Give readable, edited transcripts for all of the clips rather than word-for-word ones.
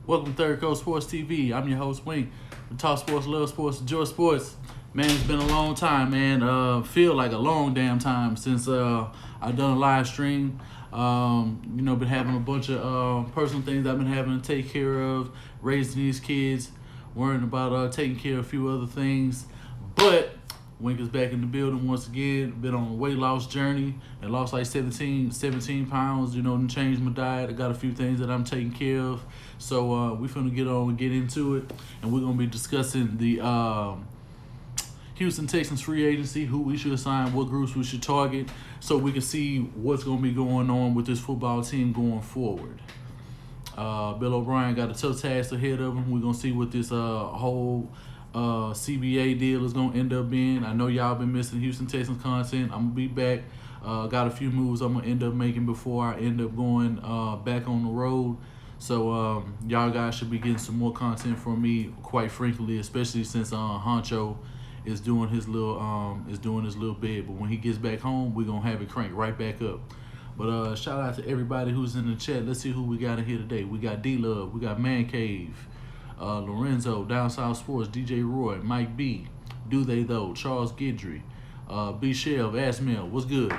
Welcome to Third Coast Sports TV. I'm your host, Wink. We talk sports, love sports, enjoy sports. Man, it's been a long time, man. Feel like a long damn time since I've done a live stream. Been having a bunch of personal things I've been having to take care of, raising these kids, worrying about taking care of a few other things. But Wink is back in the building once again. Been on a weight loss journey and lost like 17 pounds, and changed my diet. I got a few things that I'm taking care of. So we're finna get on and get into it. And we're gonna be discussing the Houston Texans free agency, who we should sign, what groups we should target, so we can see what's gonna be going on with this football team going forward. Bill O'Brien got a tough task ahead of him. We're gonna see what this whole CBA deal is gonna end up being. I know y'all been missing Houston Texans content. I'm gonna be back. Got a few moves I'm gonna end up making before I end up going back on the road. So y'all guys should be getting some more content from me, quite frankly, especially since Honcho is doing his little bit. But when he gets back home, we're gonna have it crank right back up. But shout out to everybody who's in the chat. Let's see who we got in here today. We got D-Love, we got Man Cave, Lorenzo, Down South Sports, DJ Roy, Mike B, Do They Though, Charles Gidry, B Shelv, Asmel, what's good?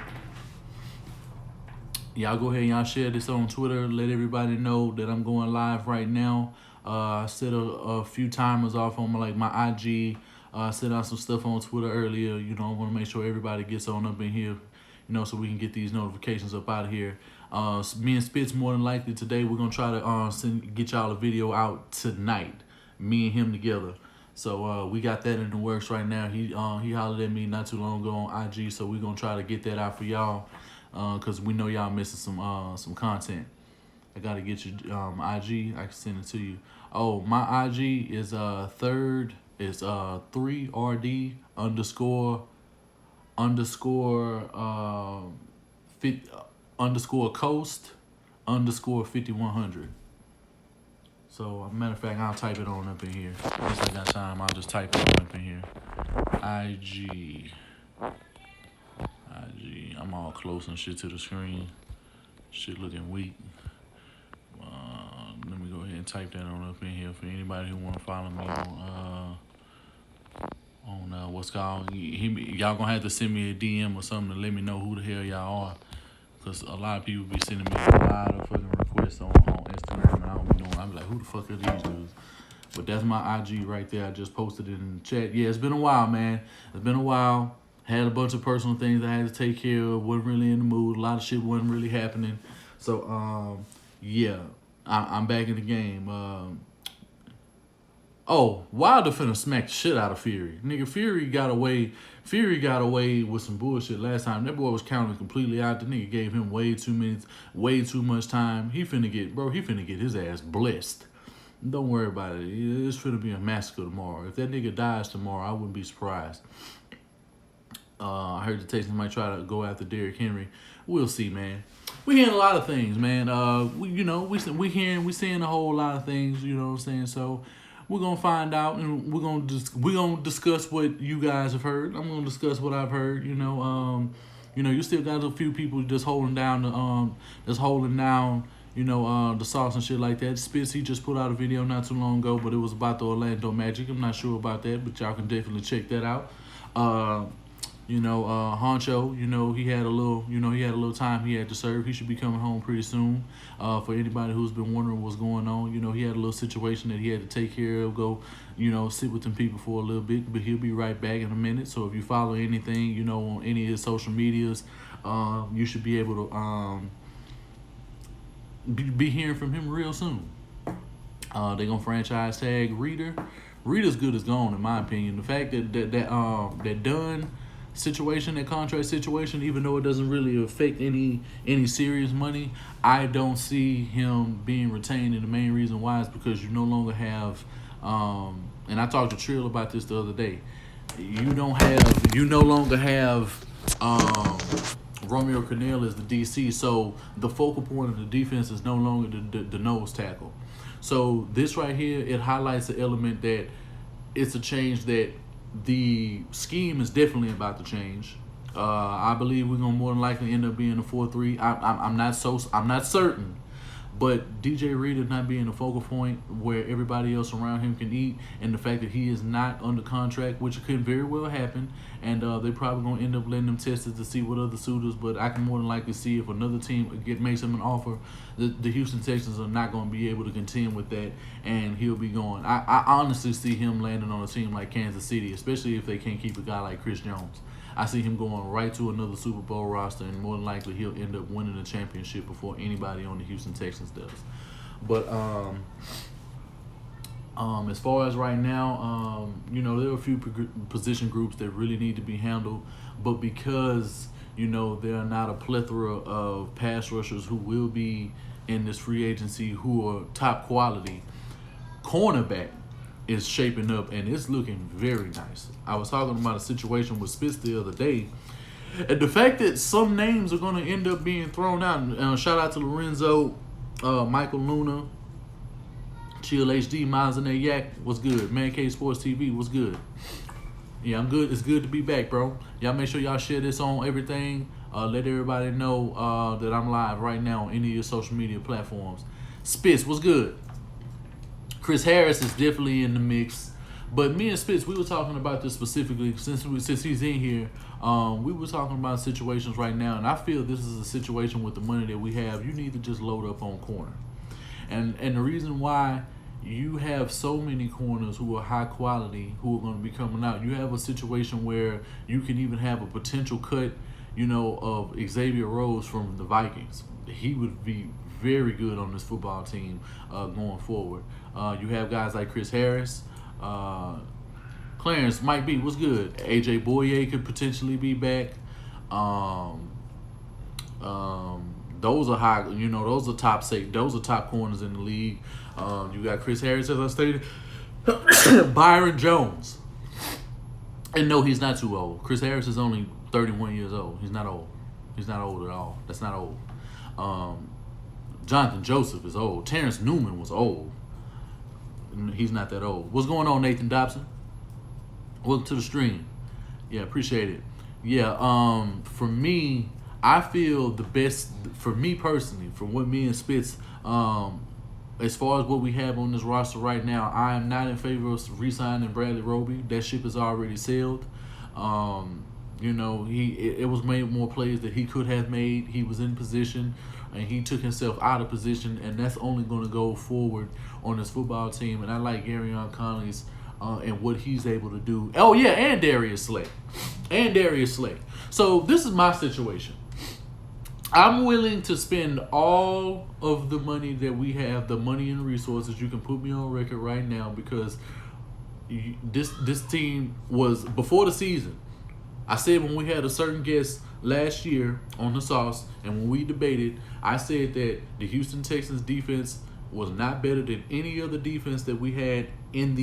Y'all go ahead and y'all share this on Twitter. Let everybody know that I'm going live right now. I set a few timers off on my IG. I sent out some stuff on Twitter earlier. I want to make sure everybody gets on up in here, so we can get these notifications up out of here. Me and Spitz, more than likely today, we're gonna try to get y'all a video out tonight. Me and him together. So we got that in the works right now. He hollered at me not too long ago on IG, so we're gonna try to get that out for y'all. Cause we know y'all missing some content. I gotta get your IG. I can send it to you. Oh, my IG is 3RD _coast _5100. So, matter of fact, I'll type it on up in here. Since I got time, I'll just type it on up in here. IG. I'm all close and shit to the screen. Shit looking weak. Let me go ahead and type that on up in here for anybody who want to follow me on what's called. Y'all gonna have to send me a DM or something to let me know who the hell y'all are. Because a lot of people be sending me a lot of fucking requests on Instagram, and I don't be knowing. I'm like, who the fuck are these dudes? But that's my IG right there. I just posted it in the chat. Yeah, it's been a while, man. It's been a while. Had a bunch of personal things I had to take care of. Wasn't really in the mood. A lot of shit wasn't really happening. So, yeah, I'm back in the game. Wilder finna smack the shit out of Fury. Nigga, Fury got away with some bullshit last time. That boy was counting completely out. The nigga gave him way too much time. He finna get his ass blessed. Don't worry about it. It's finna be a massacre tomorrow. If that nigga dies tomorrow, I wouldn't be surprised. I heard the Texans might try to go after Derrick Henry. We'll see, man. We hearing a lot of things, man. We seeing a whole lot of things. You know what I'm saying? So we're gonna find out, and we're gonna discuss what you guys have heard. I'm gonna discuss what I've heard. You still got a few people just holding down the sauce and shit like that. Spitz, he just put out a video not too long ago, but it was about the Orlando Magic. I'm not sure about that, but y'all can definitely check that out. Honcho, he had a little time he had to serve. He should be coming home pretty soon. For anybody who's been wondering what's going on, he had a little situation that he had to take care of, go, sit with them people for a little bit, but he'll be right back in a minute. So if you follow anything, on any of his social medias, you should be able to be hearing from him real soon. They're gonna franchise tag Reader. Reader's good as gone, in my opinion. The fact that Dunn situation, that contract situation, even though it doesn't really affect any serious money, I don't see him being retained. And the main reason why is because you no longer have, and I talked to Trill about this the other day. You no longer have Romeo Cornell as the DC, so the focal point of the defense is no longer the nose tackle. So this right here, it highlights the element that it's a change, that the scheme is definitely about to change. I believe we're gonna more than likely end up being a 4-3. I'm not certain, But DJ Reader not being the focal point where everybody else around him can eat, and the fact that he is not under contract, which could very well happen, and they probably going to end up letting him test it to see what other suitors, but I can more than likely see if another team makes him an offer, the Houston Texans are not going to be able to contend with that, and he'll be going. I honestly see him landing on a team like Kansas City, especially if they can't keep a guy like Chris Jones. I see him going right to another Super Bowl roster, and more than likely he'll end up winning the championship before anybody on the Houston Texans does. But as far as right now, there are a few position groups that really need to be handled, but because there are not a plethora of pass rushers who will be in this free agency who are top quality, cornerback is shaping up, and it's looking very nice. I was talking about a situation with Spitz the other day, and the fact that some names are going to end up being thrown out. Shout out to Lorenzo, Michael Luna, Chill HD, Miles and Yak, what's good? Man Cave Sports TV, what's good? Yeah, I'm good. It's good to be back, bro. Y'all make sure y'all share this on everything. Let everybody know that I'm live right now on any of your social media platforms. Spitz, what's good? Chris Harris is definitely in the mix, but me and Spitz, we were talking about this specifically since he's in here. We were talking about situations right now, and I feel this is a situation with the money that we have. You need to just load up on corner, and the reason why you have so many corners who are high quality who are going to be coming out. You have a situation where you can even have a potential cut, of Xavier Rhodes from the Vikings. He would be very good on this football team going forward. You have guys like Chris Harris, Clarence Mike B, what's good? AJ Boye could potentially be back. Those are high, those are top those are top corners in the league. You got Chris Harris, as I stated, Byron Jones. And no, he's not too old. Chris Harris is only 31 years old. He's not old. He's not old at all. That's not old. Jonathan Joseph is old. Terrence Newman was old. He's not that old. What's going on, Nathan Dobson? Welcome to the stream. Yeah, appreciate it. Yeah, for me, I feel the best, for me personally, for what me and Spitz, as far as what we have on this roster right now, I am not in favor of re-signing Bradley Roby. That ship is already sailed. It was made more plays that he could have made. He was in position, and he took himself out of position, and that's only going to go forward on this football team. And I like Garyon Conley's and what he's able to do. Oh, yeah, and Darius Slay. So this is my situation. I'm willing to spend all of the money that we have, the money and resources. You can put me on record right now, because this team was, before the season, I said when we had a certain guest last year on the sauce, and when we debated, I said that the Houston Texans defense was not better than any other defense that we had in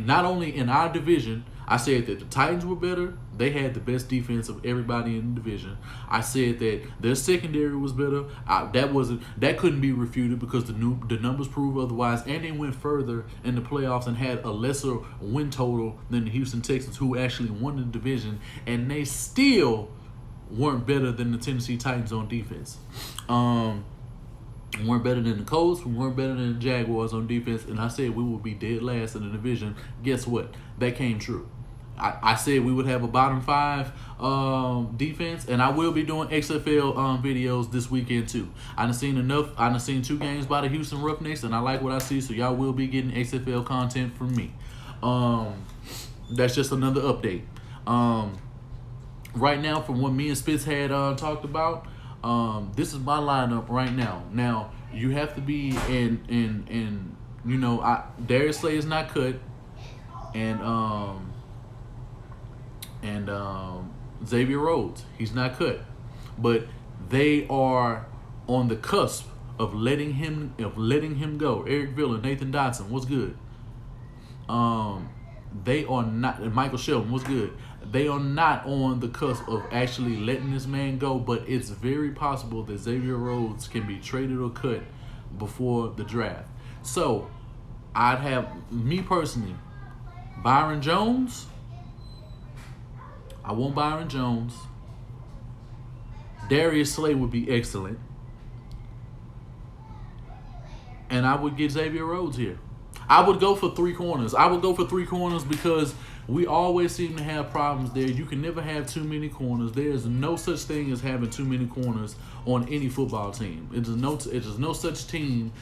not only in our division. I said that the Titans were better. They had the best defense of everybody in the division. I said that their secondary was better. That couldn't be refuted, because the numbers prove otherwise. And they went further in the playoffs and had a lesser win total than the Houston Texans, who actually won the division, and they still weren't better than the Tennessee Titans on defense. We weren't better than the Colts. We weren't better than the Jaguars on defense. And I said we would be dead last in the division. Guess what? That came true. I said we would have a bottom 5 defense, and I will be doing XFL videos this weekend too. I done seen enough. I done seen 2 games by the Houston Roughnecks, and I like what I see. So y'all will be getting XFL content from me. That's just another update. Right now, from what me and Spitz had talked about, this is my lineup right now. Now you have to be in Darius Slay is not cut, and Xavier Rhodes, he's not cut, but they are on the cusp of letting him go. Eric Villa, Nathan Dotson, what's good? They are not, and Michael Shelton, what's good? They are not on the cusp of actually letting this man go, but it's very possible that Xavier Rhodes can be traded or cut before the draft. So I'd have, me personally, Byron Jones. I want Byron Jones. Darius Slay would be excellent. and I would get Xavier Rhodes here. I would go for three corners. I would go for three corners because we always seem to have problems there. You can never have too many corners. There is no such thing as having too many corners on any football team. It is no such team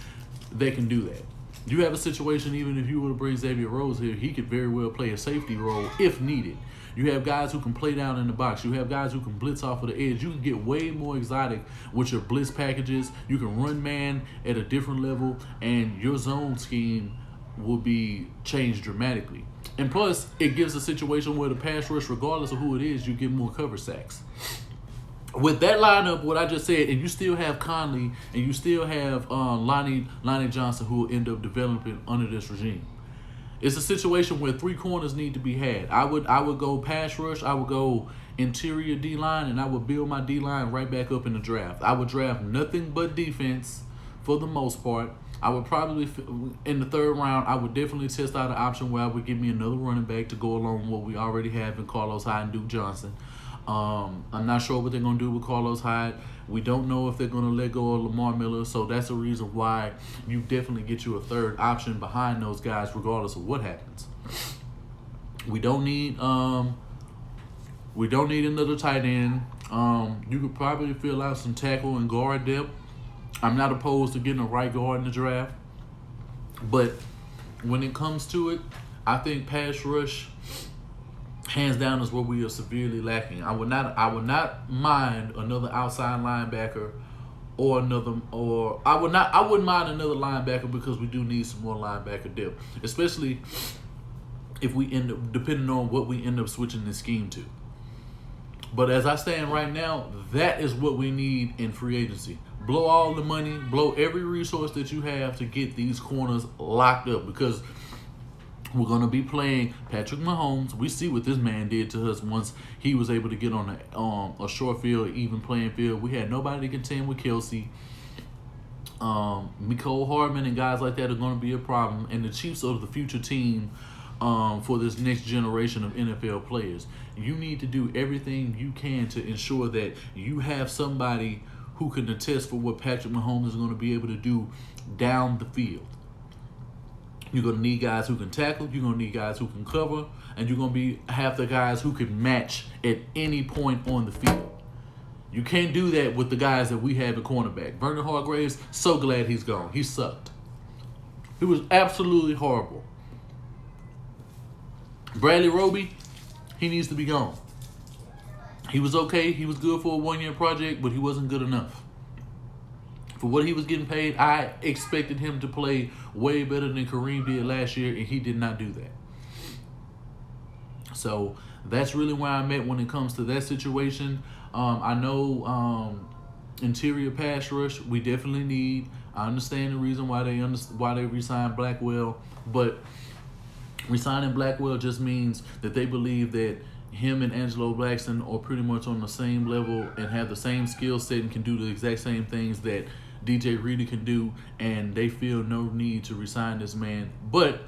that can do that. You have a situation, even if you were to bring Xavier Rhodes here, he could very well play a safety role if needed. You have guys who can play down in the box. You have guys who can blitz off of the edge. You can get way more exotic with your blitz packages. You can run man at a different level, and your zone scheme will be changed dramatically. And plus, it gives a situation where the pass rush, regardless of who it is, you get more cover sacks. With that lineup, what I just said, and you still have Conley, and you still have Lonnie Johnson, who will end up developing under this regime. It's a situation where three corners need to be had. I would go pass rush, I would go interior D-line, and I would build my D-line right back up in the draft. I would draft nothing but defense for the most part. I would probably, in the third round, I would definitely test out an option where I would give me another running back to go along with what we already have in Carlos Hyde and Duke Johnson. I'm not sure what they're going to do with Carlos Hyde. We don't know if they're going to let go of Lamar Miller, so that's the reason why you definitely get you a third option behind those guys regardless of what happens. We don't need another tight end. You could probably fill out some tackle and guard depth. I'm not opposed to getting a right guard in the draft, but when it comes to it, I think pass rush, hands down, is what we are severely lacking. I would not mind another outside linebacker I wouldn't mind another linebacker because we do need some more linebacker depth, especially if we end up, depending on what we end up switching the scheme to. But as I stand right now, that is what we need in free agency. Blow all the money, blow every resource that you have to get these corners locked up, because we're going to be playing Patrick Mahomes. We see what this man did to us once he was able to get on a short field, even playing field. We had nobody to contend with Kelsey. Mecole Hardman and guys like that are going to be a problem. And the Chiefs are the future team for this next generation of NFL players. You need to do everything you can to ensure that you have somebody who can attest for what Patrick Mahomes is going to be able to do down the field. You're going to need guys who can tackle, you're going to need guys who can cover, and you're going to have the guys who can match at any point on the field. You can't do that with the guys that we have at cornerback. Vernon Hargreaves, so glad he's gone. He sucked. He was absolutely horrible. Bradley Roby, he needs to be gone. He was okay. He was good for a one-year project, but he wasn't good enough. For what he was getting paid, I expected him to play way better than Kareem did last year, and he did not do that. So that's really where I'm at when it comes to that situation. I know interior pass rush we definitely need. I understand the reason why they re-signed Blackwell, but re-signing Blackwell just means that they believe that him and Angelo Blackson are pretty much on the same level and have the same skill set and can do the exact same things that DJ Reader can do, and they feel no need to resign this man. But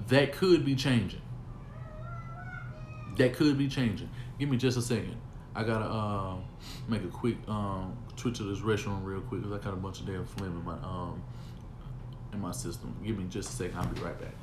that could be changing. Give me just a second. I gotta make a quick trip to this restaurant real quick because I got a bunch of damn phlegm in my system. Give me just a second. I'll be right back.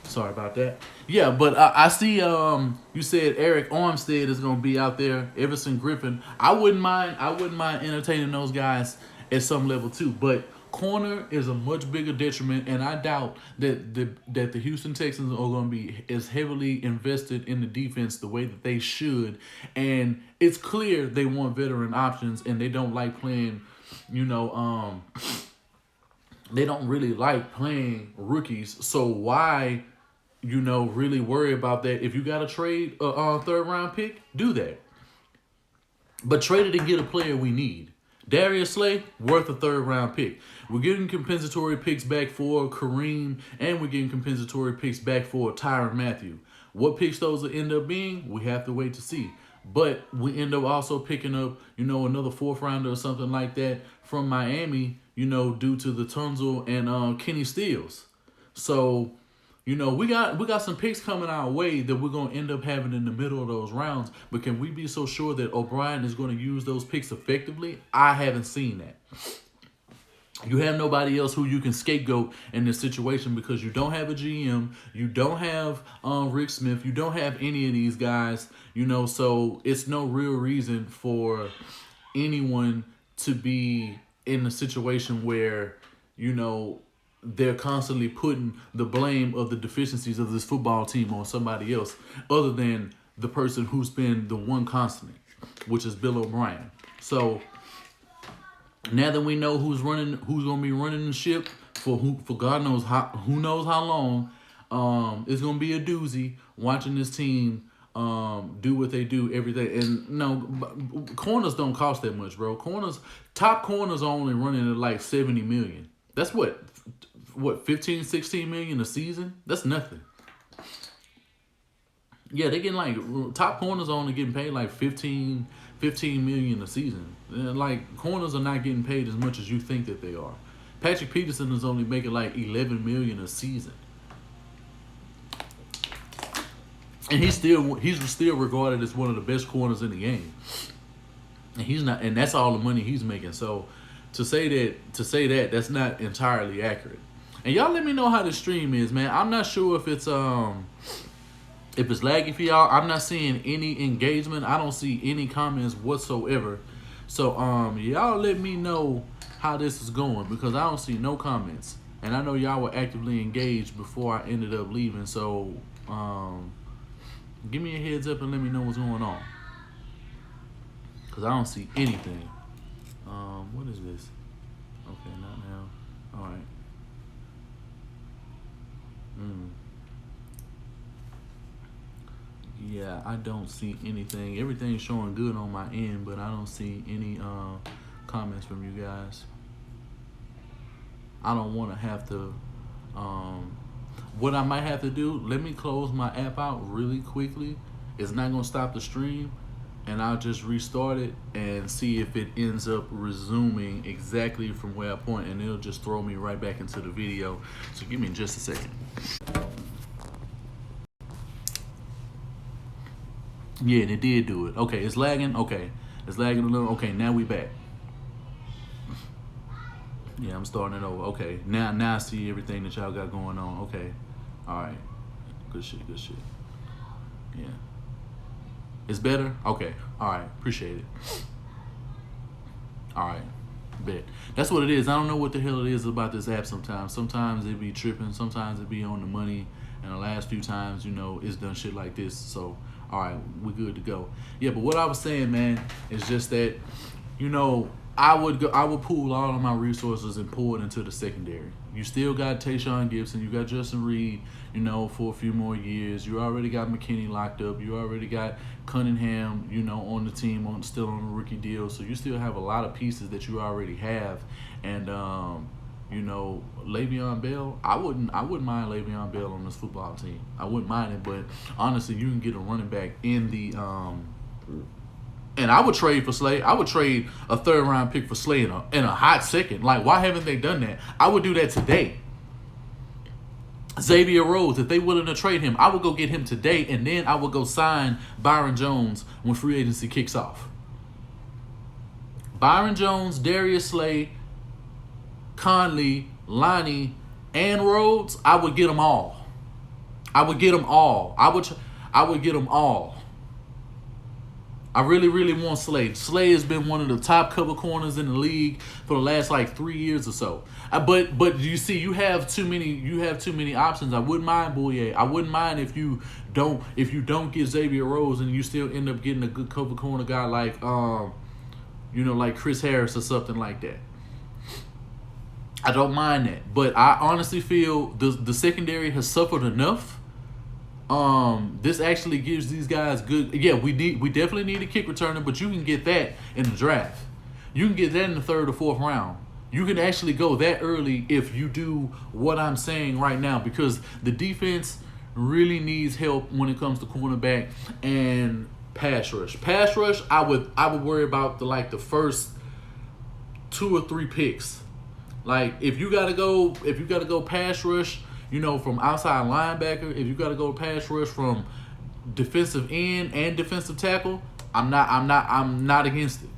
Sorry about that. Yeah, but I see you said Arik Armstead is going to be out there. Everson Griffin. I wouldn't mind entertaining those guys at some level too. But corner is a much bigger detriment, and I doubt that the Houston Texans are going to be as heavily invested in the defense the way that they should. And it's clear they want veteran options, and they don't like playing you know, they don't really like playing rookies. So why, really worry about that? If you got to trade a third round pick, do that. But trade it and get a player we need. Darius Slay, worth a third round pick. We're getting compensatory picks back for Kareem, and we're getting compensatory picks back for Tyrann Mathieu. What picks those will end up being, we have to wait to see. But we end up also picking up, another fourth rounder or something like that from Miami, due to the Tunzel and Kenny Stills. So, we got some picks coming our way that we're gonna end up having in the middle of those rounds. But can we be so sure that O'Brien is going to use those picks effectively? I haven't seen that. You have nobody else who you can scapegoat in this situation because you don't have a GM, you don't have Rick Smith, you don't have any of these guys, so it's no real reason for anyone to be in a situation where, they're constantly putting the blame of the deficiencies of this football team on somebody else other than the person who's been the one constant, which is Bill O'Brien. So now that we know who's going to be running the ship for God knows who knows how long, it's going to be a doozy watching this team do what they do every day. And no, corners don't cost that much, bro. Top corners are only running at like 70 million. That's what 15, 16 million a season? That's nothing. Yeah, they getting like top corners are only getting paid like 15 million a season. And like corners are not getting paid as much as you think that they are. Patrick Peterson is only making like 11 million a season. And he's still regarded as one of the best corners in the game. And he's not, and that's all the money he's making. So to say that that's not entirely accurate. And y'all let me know how the stream is, man. I'm not sure if it's laggy for y'all. I'm not seeing any engagement. I don't see any comments whatsoever. So y'all let me know how this is going because I don't see no comments. And I know y'all were actively engaged before I ended up leaving. So give me a heads up and let me know what's going on. Because I don't see anything. What is this? Okay, not now. All right. Yeah, I don't see anything. Everything's showing good on my end, but I don't see any comments from you guys. I don't want to have to. What I might have to do, let me close my app out really quickly. It's not going to stop the stream. And I'll just restart it and see if it ends up resuming exactly from where I point, and it'll just throw me right back into the video. So give me just a second. Yeah, and it did do it. Okay, it's lagging. Okay, it's lagging a little. Okay, now we back. Yeah, I'm starting it over. Okay, now I see everything that y'all got going on. Okay, all right, good shit. Yeah. It's better? Okay. All right. Appreciate it. All right. Bet. That's what it is. I don't know what the hell it is about this app sometimes. Sometimes it be tripping. Sometimes it be on the money. And the last few times, it's done shit like this. So, all right. We're good to go. Yeah, but what I was saying, man, is just that, I would pool all of my resources and pour it into the secondary. You still got Tayshaun Gibson. You got Justin Reed, for a few more years. You already got McKinney locked up. You already got Cunningham, on the team, still on a rookie deal. So you still have a lot of pieces that you already have. And, Le'Veon Bell, I wouldn't mind Le'Veon Bell on this football team. I wouldn't mind it, but honestly, you can get a running back in the and I would trade for Slay. I would trade a third-round pick for Slay in a hot second. Like, why haven't they done that? I would do that today. Xavier Rhodes, if they willing to trade him, I would go get him today, and then I would go sign Byron Jones when free agency kicks off. Byron Jones, Darius Slay, Conley, Lonnie, and Rhodes, I would get them all. I would get them all. I would get them all. I really, really want Slay. Slay has been one of the top cover corners in the league for the last like 3 years or so. But you see, you have too many options. I wouldn't mind Boye. I wouldn't mind if you don't get Xavier Rhodes and you still end up getting a good cover corner guy like like Chris Harris or something like that. I don't mind that, but I honestly feel the secondary has suffered enough. This actually gives these guys good. Yeah, we definitely need a kick returner, but you can get that in the draft. You can get that in the 3rd or 4th round. You can actually go that early if you do what I'm saying right now, because the defense really needs help when it comes to cornerback and pass rush. Pass rush, I would worry about the first 2 or 3 picks. Like if you gotta go pass rush, from outside linebacker, if you gotta go pass rush from defensive end and defensive tackle, I'm not against it.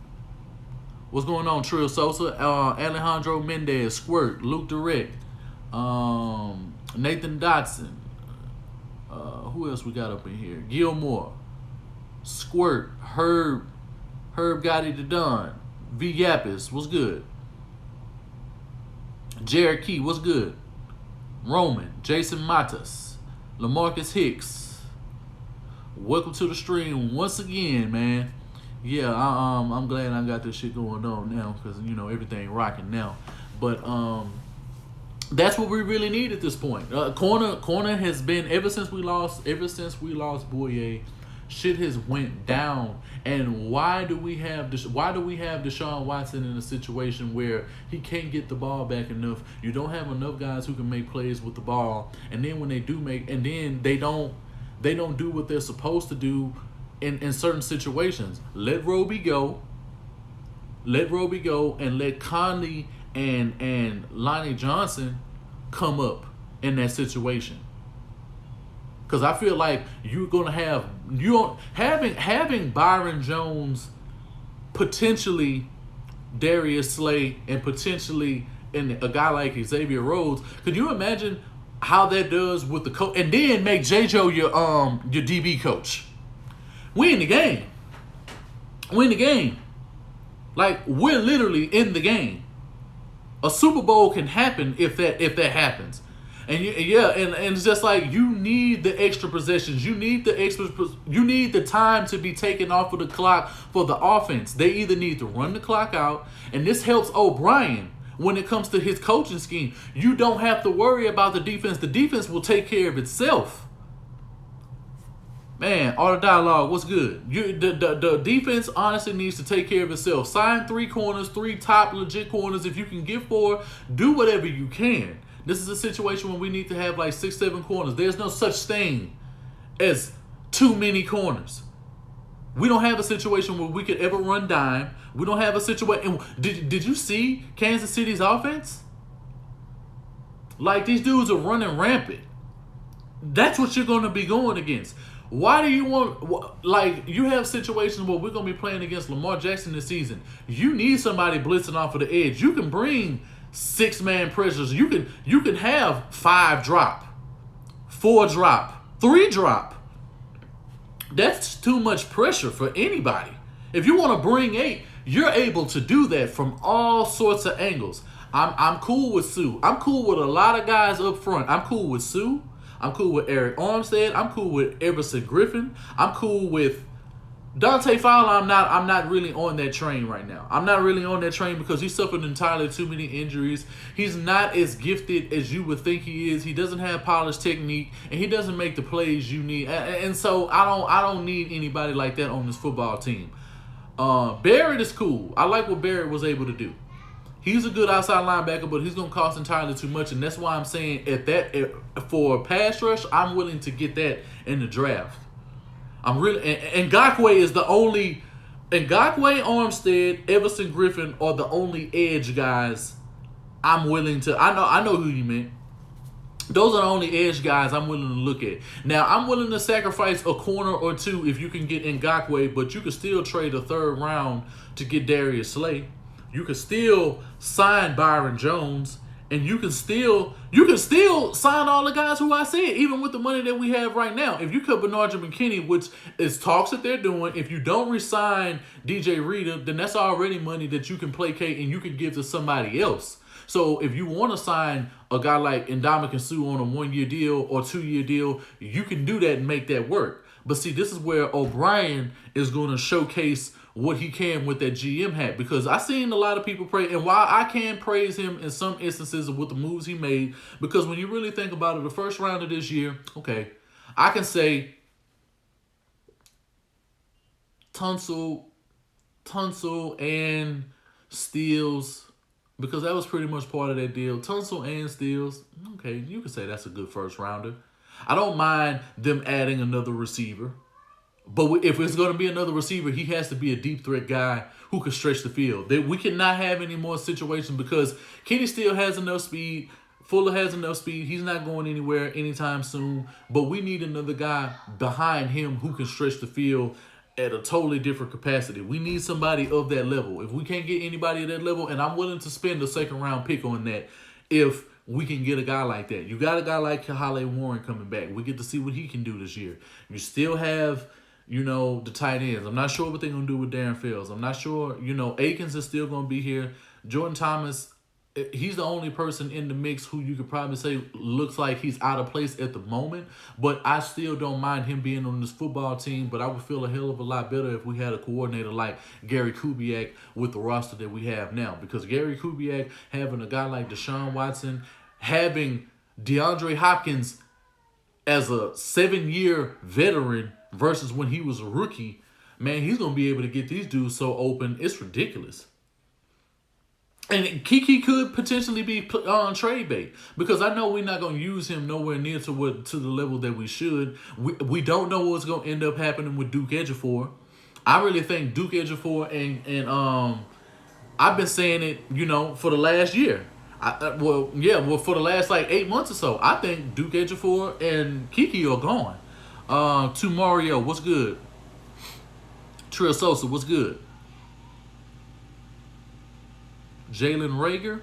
What's going on, Trill Sosa, Alejandro Mendez, Squirt, Luke Derrick, Nathan Dotson. Who else we got up in here? Gilmore, Squirt, Herb Gotti the Don, V Yapis, what's good? Jared Key, what's good? Roman, Jason Matas, LaMarcus Hicks. Welcome to the stream once again, man. Yeah, I'm glad I got this shit going on now, because everything rocking now. But that's what we really need at this point. Corner has been ever since we lost Boye, shit has went down. And why do we have Deshaun Watson in a situation where he can't get the ball back enough? You don't have enough guys who can make plays with the ball, and then when they do they don't do what they're supposed to do in certain situations. Let Roby go, and let Conley and Lonnie Johnson come up in that situation. Because I feel like you're gonna having Byron Jones, potentially Darius Slay, and potentially a guy like Xavier Rhodes. Could you imagine how that does with the coach? And then make J-Jo your DB coach. We in the game. Like, we're literally in the game. A Super Bowl can happen if that happens. And and it's just like, you need the extra possessions. You need the time to be taken off of the clock for the offense. They either need to run the clock out, and this helps O'Brien when it comes to his coaching scheme. You don't have to worry about the defense. The defense will take care of itself. Man, all the dialogue, what's good? The defense honestly needs to take care of itself. Sign 3 corners, 3 top legit corners. If you can get 4, do whatever you can. This is a situation where we need to have like 6, 7 corners. There's no such thing as too many corners. We don't have a situation where we could ever run dime. We don't have a situation. Did you see Kansas City's offense? Like, these dudes are running rampant. That's what you're going to be going against. Why do you want, like, you have situations where we're going to be playing against Lamar Jackson this season. You need somebody blitzing off of the edge. You can bring 6-man pressures. You can have 5 drop, 4 drop, 3 drop. That's too much pressure for anybody. If you want to bring 8, you're able to do that from all sorts of angles. I'm cool with Sue. I'm cool with a lot of guys up front. I'm cool with Sue. I'm cool with Arik Armstead. I'm cool with Everson Griffin. I'm cool with Dante Fowler. I'm not really on that train right now. I'm not really on that train because he suffered entirely too many injuries. He's not as gifted as you would think he is. He doesn't have polished technique, and he doesn't make the plays you need. And so I don't need anybody like that on this football team. Barrett is cool. I like what Barrett was able to do. He's a good outside linebacker, but he's going to cost entirely too much, and that's why I'm saying for pass rush, I'm willing to get that in the draft. I'm really, and Ngakoue is the only, Ngakoue, Armstead, Everson Griffin are the only edge guys I'm willing to. I know who you meant. Those are the only edge guys I'm willing to look at. Now, I'm willing to sacrifice a corner or 2 if you can get Ngakoue, but you can still trade a 3rd round to get Darius Slay. You can still sign Byron Jones, and you can still sign all the guys who I said, even with the money that we have right now. If you cut Bernard McKinney, which is talks that they're doing, if you don't re-sign DJ Reader, then that's already money that you can placate and you can give to somebody else. So if you want to sign a guy like Ndamukong Suh on a 1-year deal or 2-year deal, you can do that and make that work. But see, this is where O'Brien is going to showcase what he can with that GM hat, because I seen a lot of people praise, and while I can praise him in some instances with the moves he made, because when you really think about it, the first round of this year, okay, I can say Tunsil and Steals, because that was pretty much part of that deal. Tunsil and Steals, okay, you could say that's a good first rounder. I don't mind them adding another receiver. But if it's going to be another receiver, he has to be a deep threat guy who can stretch the field. We cannot have any more situations, because Kenny still has enough speed. Fuller has enough speed. He's not going anywhere anytime soon. But we need another guy behind him who can stretch the field at a totally different capacity. We need somebody of that level. If we can't get anybody at that level, and I'm willing to spend a second-round pick on that if we can get a guy like that. You got a guy like Kahale Warren coming back. We get to see what he can do this year. You still have, the tight ends. I'm not sure what they're going to do with Darren Fells. I'm not sure. Akins is still going to be here. Jordan Thomas, he's the only person in the mix who you could probably say looks like he's out of place at the moment. But I still don't mind him being on this football team. But I would feel a hell of a lot better if we had a coordinator like Gary Kubiak with the roster that we have now. Because Gary Kubiak, having a guy like Deshaun Watson, having DeAndre Hopkins as a 7-year veteran versus when he was a rookie, man, he's going to be able to get these dudes so open. It's ridiculous. And Kiki could potentially be on trade bait, because I know we're not going to use him nowhere near to the level that we should. We don't know what's going to end up happening with Duke Ejiofor. I really think Duke Ejiofor and I've been saying it, for the last year. For the last 8 months or so, I think Duke Ejiofor and Kiki are gone. To Mario, what's good? Trill Sosa, what's good? Jalen Rager,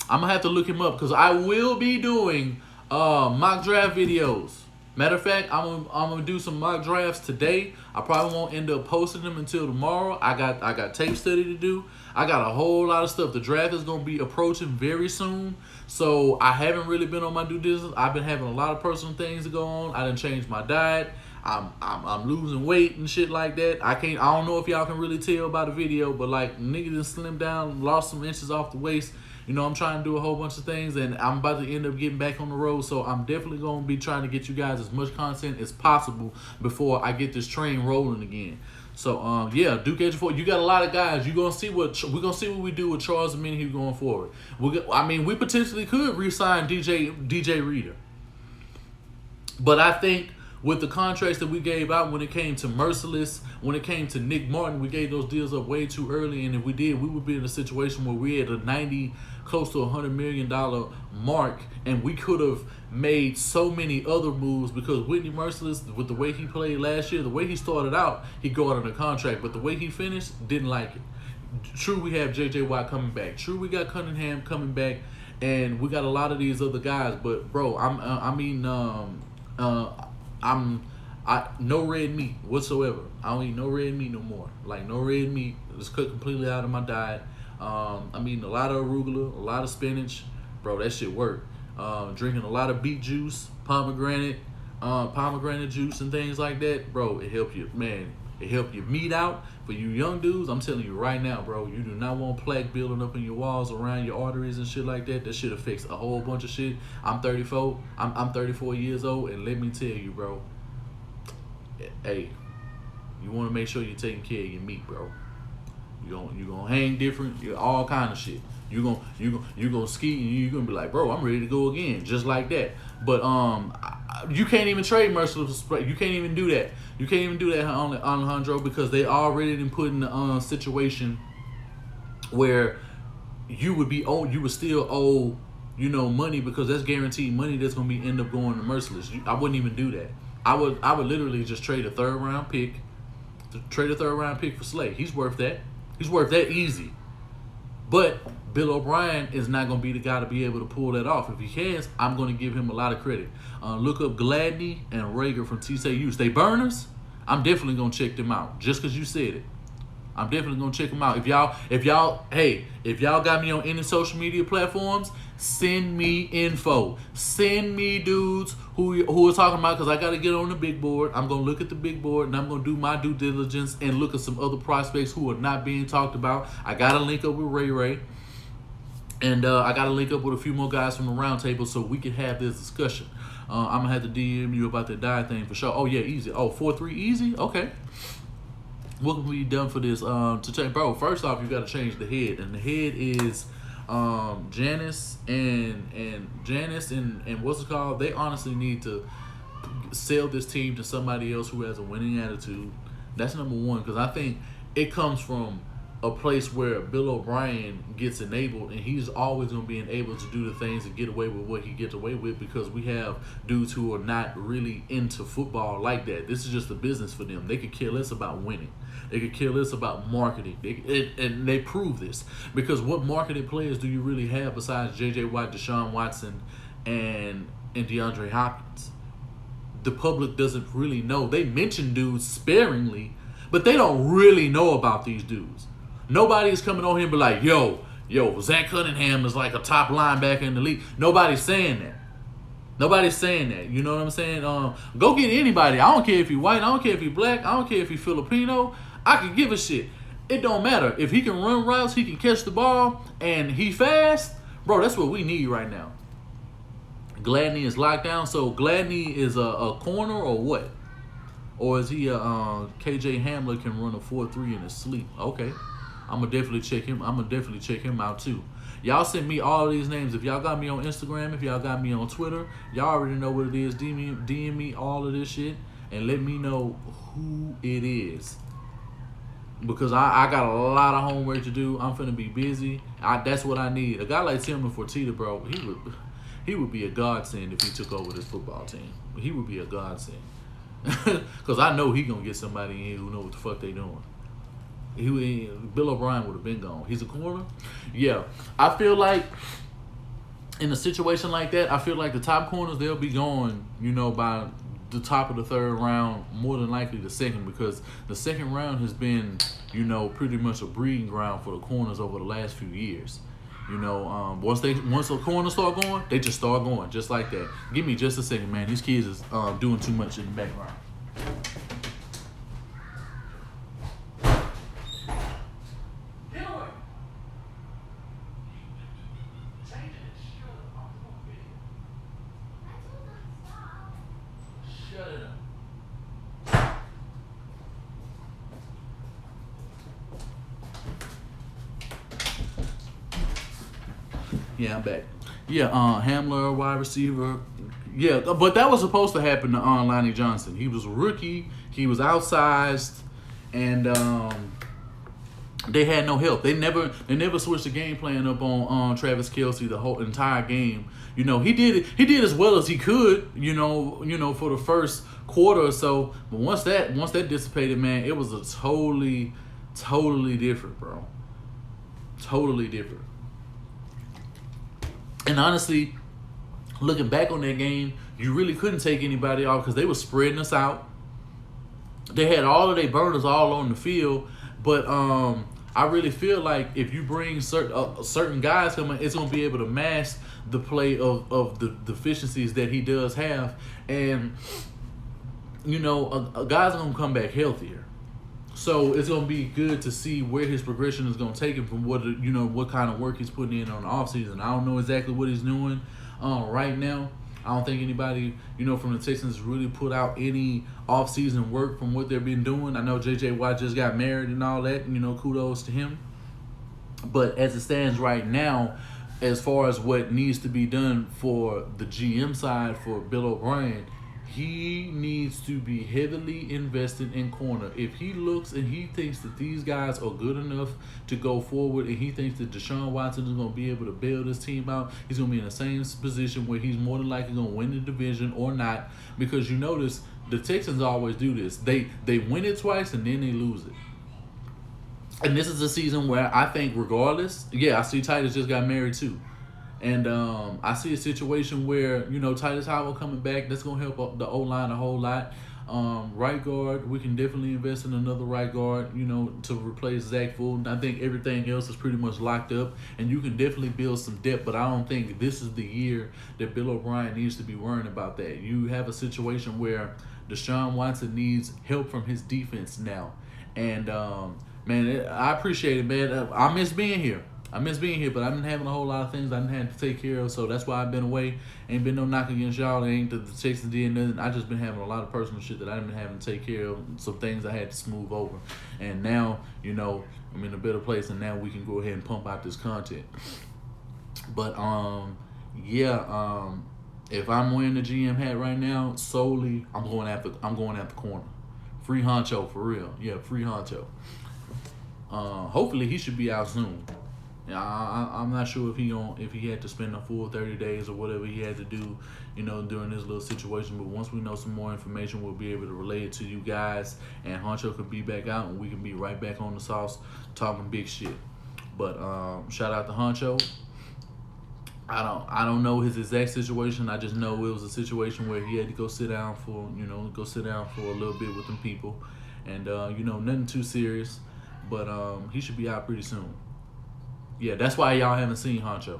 I'm gonna have to look him up, because I will be doing mock draft videos. Matter of fact, I'm gonna do some mock drafts today. I probably won't end up posting them until tomorrow. I got tape study to do. I got a whole lot of stuff. The draft is gonna be approaching very soon, so I haven't really been on my due diligence. I've been having a lot of personal things to go on. I done changed my diet. I'm losing weight and shit like that. I don't know if y'all can really tell by the video, but nigga just slimmed down, lost some inches off the waist. I'm trying to do a whole bunch of things, and I'm about to end up getting back on the road. So I'm definitely going to be trying to get you guys as much content as possible before I get this train rolling again. So Duke Ejiofor, you got a lot of guys. We're gonna see what we do with Charles Omenihu going forward. We potentially could re-sign DJ Reader, but I think with the contracts that we gave out when it came to Merciless, when it came to Nick Martin, we gave those deals up way too early. And if we did, we would be in a situation where we had a 90, close to $100 million mark. And we could have made so many other moves, because Whitney Merciless, with the way he played last year, the way he started out, he got on a contract. But the way he finished, didn't like it. True, we have J.J. Watt coming back. True, we got Cunningham coming back. And we got a lot of these other guys. But, bro, no red meat whatsoever. I don't eat no red meat no more. No red meat. It's cut completely out of my diet. I'm eating a lot of arugula, a lot of spinach. Bro, that shit work. Drinking a lot of beet juice, pomegranate juice and things like that. Bro, it help you, man. It help your meat out. For you young dudes, I'm telling you right now, bro, you do not want plaque building up in your walls around your arteries and shit like that. That shit affects a whole bunch of shit. I'm 34. I'm 34 years old, and let me tell you, bro. Hey, you want to make sure you're taking care of your meat, bro. You're gonna hang different. You're all kind of shit. You're gonna ski, and you're gonna be like, bro, I'm ready to go again, just like that. But you can't even trade Merciless. You can't even do that. You can't even do that on Alejandro, because they already been put in a situation where you would still owe money, because that's guaranteed money that's gonna be end up going to Merciless. I wouldn't even do that. I would literally just trade a third round pick for Slay. He's worth that. He's worth that easy. But Bill O'Brien is not going to be the guy to be able to pull that off. If he can, I'm going to give him a lot of credit. Look up Gladney and Rager from TCU. They burners. I'm definitely going to check them out just because you said it. I'm definitely gonna check them out. If y'all got me on any social media platforms, send me info. Send me dudes who are talking about, because I got to get on the big board. I'm gonna look at the big board and I'm gonna do my due diligence and look at some other prospects who are not being talked about. I gotta link up with Ray. And I got to link up with a few more guys from the round table so we can have this discussion. I'm going to have to DM you about the die thing for sure. Oh, yeah, easy. Oh, 4-3 easy? Okay. What can we done for this? To change, bro, first off, you got to change the head. And the head is Janice and what's it called? They honestly need to sell this team to somebody else who has a winning attitude. That's number one, because I think it comes from a place where Bill O'Brien gets enabled, and he's always going to be able to do the things and get away with what he gets away with, because we have dudes who are not really into football like that. This is just a business for them. They could care less about winning. They could care less about marketing. And they prove this, because what marketed players do you really have besides J.J. Watt, Deshaun Watson, and DeAndre Hopkins? The public doesn't really know. They mention dudes sparingly, but they don't really know about these dudes. Nobody is coming on here and be like, yo, Zach Cunningham is like a top linebacker in the league. Nobody's saying that. Nobody's saying that. You know what I'm saying? Go get anybody. I don't care if he's white. I don't care if he's black. I don't care if he's Filipino. I can give a shit. It don't matter. If he can run routes, he can catch the ball, and he fast, bro, that's what we need right now. Gladney is locked down. So Gladney is a corner or what? Or is he KJ Hamler can run a 4-3 in his sleep? Okay. I'm gonna definitely check him out too. Y'all send me all of these names. If y'all got me on Instagram, if y'all got me on Twitter, y'all already know what it is. DM me all of this shit and let me know who it is. Because I got a lot of homework to do. I'm finna be busy. That's what I need. A guy like Tillman Fertitta, bro, he would be a godsend if he took over this football team. He would be a godsend. Because I know he gonna get somebody in here who know what the fuck they doing. Bill O'Brien would have been gone. He's a corner? Yeah. I feel like in a situation like that, I feel like the top corners, they'll be going, by the top of the third round, more than likely the second, because the second round has been, pretty much a breeding ground for the corners over the last few years. Once the corners start going, they just start going, just like that. Give me just a second, man. These kids is doing too much in the background. Yeah, I'm back. Yeah, Hamler, wide receiver. Yeah, but that was supposed to happen to Lonnie Johnson. He was a rookie. He was outsized, and they had no help. They never switched the game plan up on Travis Kelce the whole entire game. He did as well as he could. For the first quarter or so. But once that dissipated, man, it was a totally different, bro. Totally different. And honestly, looking back on that game, you really couldn't take anybody off because they were spreading us out. They had all of their burners all on the field, but I really feel like if you bring certain guys coming, it's going to be able to mask the play of the deficiencies that he does have. And, a guy's going to come back healthier. So it's going to be good to see where his progression is going to take him from what kind of work he's putting in on the offseason. I don't know exactly what he's doing right now. I don't think anybody, from the Texans really put out any offseason work from what they've been doing. I know J.J. Watt just got married and all that, kudos to him. But as it stands right now, as far as what needs to be done for the GM side for Bill O'Brien, he needs to be heavily invested in corner. If he looks and he thinks that these guys are good enough to go forward, and he thinks that Deshaun Watson is going to be able to bail this team out, he's going to be in the same position where he's more than likely going to win the division or not. Because you notice the Texans always do this. They win it twice and then they lose it. And this is a season where I think regardless, I see Titus just got married too. And I see a situation where, Titus Howard coming back, that's going to help the O-line a whole lot. Right guard, we can definitely invest in another right guard, to replace Zach Fulton. I think everything else is pretty much locked up, and you can definitely build some depth, but I don't think this is the year that Bill O'Brien needs to be worrying about that. You have a situation where Deshaun Watson needs help from his defense now. And, man, I appreciate it, man. I miss being here. But I've been having a whole lot of things I didn't have to take care of, so that's why I've been away. Ain't been no knock against y'all. Ain't the Texans did nothing. I just been having a lot of personal shit that I've been having to take care of, some things I had to smooth over. And now, I'm in a better place, and now we can go ahead and pump out this content. But, if I'm wearing the GM hat right now, solely, I'm going after corner. Free honcho, for real. Yeah, free honcho. Hopefully he should be out soon. Yeah, I'm not sure if he had to spend a full 30 days or whatever he had to do, during this little situation. But once we know some more information, we'll be able to relay it to you guys, and Honcho could be back out, and we can be right back on the sauce talking big shit. But shout out to Honcho. I don't know his exact situation. I just know it was a situation where he had to go sit down for a little bit with them people, and nothing too serious. But he should be out pretty soon. Yeah, that's why y'all haven't seen Honcho.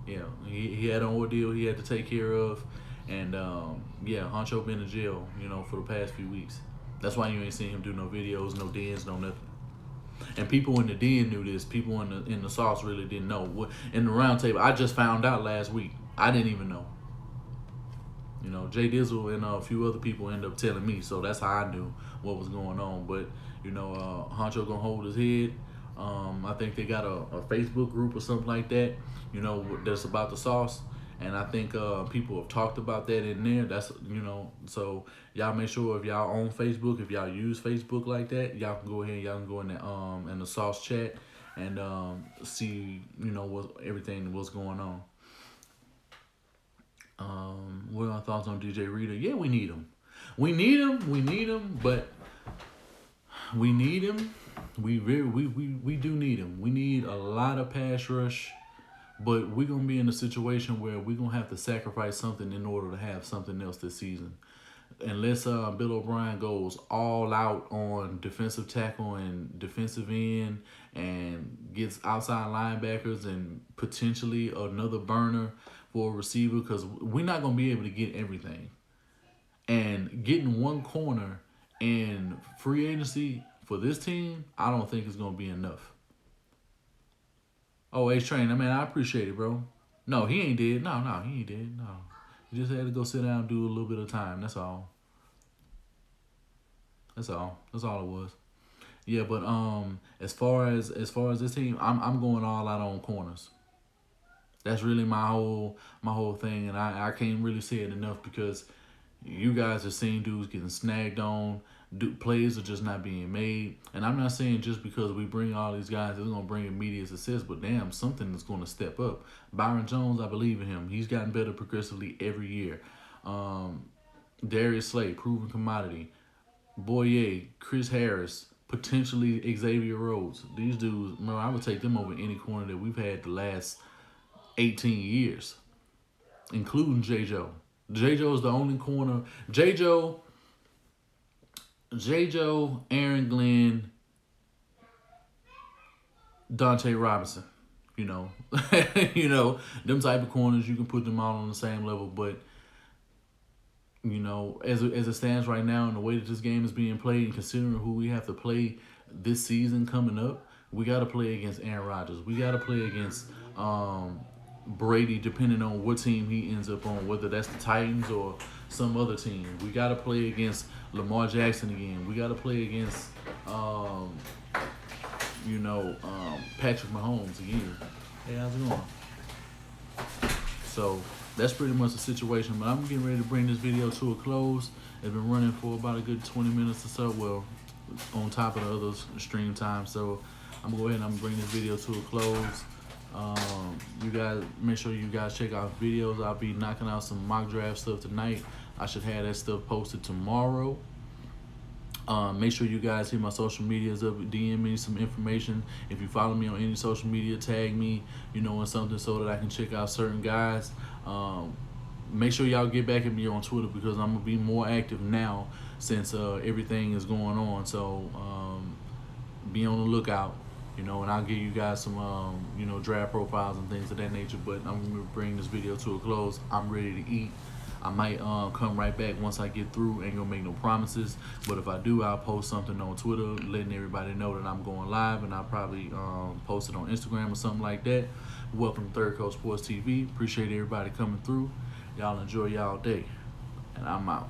Yeah, he had an ordeal he had to take care of, and Honcho been in jail, for the past few weeks. That's why you ain't seen him do no videos, no dens, no nothing. And people in the den knew this. People in the sauce really didn't know. In the round table, I just found out last week. I didn't even know. Jay Dizzle and a few other people ended up telling me, so that's how I knew what was going on. But Honcho gonna hold his head. I think they got a Facebook group or something like that, that's about the sauce. And I think people have talked about that in there. That's, so y'all make sure if y'all on Facebook, if y'all use Facebook like that, y'all can go ahead, y'all can go in the sauce chat and see, what's going on. What are our thoughts on DJ Reader? Yeah, we need him. We need him, but we need him. We do need him. We need a lot of pass rush, but we're going to be in a situation where we're going to have to sacrifice something in order to have something else this season. Unless Bill O'Brien goes all out on defensive tackle and defensive end and gets outside linebackers and potentially another burner for a receiver, because we're not going to be able to get everything. And getting one corner in free agency for this team, I don't think it's going to be enough. Oh, H-Train, I appreciate it, bro. No, he ain't dead. No, he ain't dead. No. He just had to go sit down and do a little bit of time. That's all. That's all it was. Yeah, but as far as this team, I'm going all out on corners. That's really my whole thing, and I can't really say it enough, because you guys are seeing dudes getting snagged on. Plays are just not being made. And I'm not saying just because we bring all these guys, it's going to bring immediate success, but damn, something is going to step up. Byron Jones, I believe in him. He's gotten better progressively every year. Darius Slay, proven commodity. Boye, Chris Harris, potentially Xavier Rhodes. These dudes, I would take them over any corner that we've had the last 18 years, including J-Joe. J-Joe is the only corner. J-Joe, Aaron Glenn, Dante Robinson. Them type of corners, you can put them all on the same level. But, as it stands right now and the way that this game is being played, and considering who we have to play this season coming up, we got to play against Aaron Rodgers. We got to play against Brady, depending on what team he ends up on, whether that's the Titans or some other team. We got to play against Lamar Jackson again. We got to play against, Patrick Mahomes again. Hey, how's it going? So that's pretty much the situation. But I'm getting ready to bring this video to a close. It's been running for about a good 20 minutes or so. Well, on top of the other stream time. So I'm going to go ahead and I'm going to bring this video to a close. You guys, make sure you guys check out videos. I'll be knocking out some mock draft stuff tonight. I should have that stuff posted tomorrow. Make sure you guys hit my social medias up, DM me some information. If you follow me on any social media, tag me, in something so that I can check out certain guys. Make sure y'all get back at me on Twitter, because I'm going to be more active now since everything is going on. So be on the lookout, and I'll give you guys some draft profiles and things of that nature. But I'm gonna bring this video to a close. I'm ready to eat. I might come right back once I get through. Ain't gonna make no promises, but if I do, I'll post something on Twitter letting everybody know that I'm going live, and I'll probably post it on Instagram or something like that. Welcome to Third Coast Sports TV. Appreciate everybody coming through. Y'all enjoy y'all day, and I'm out.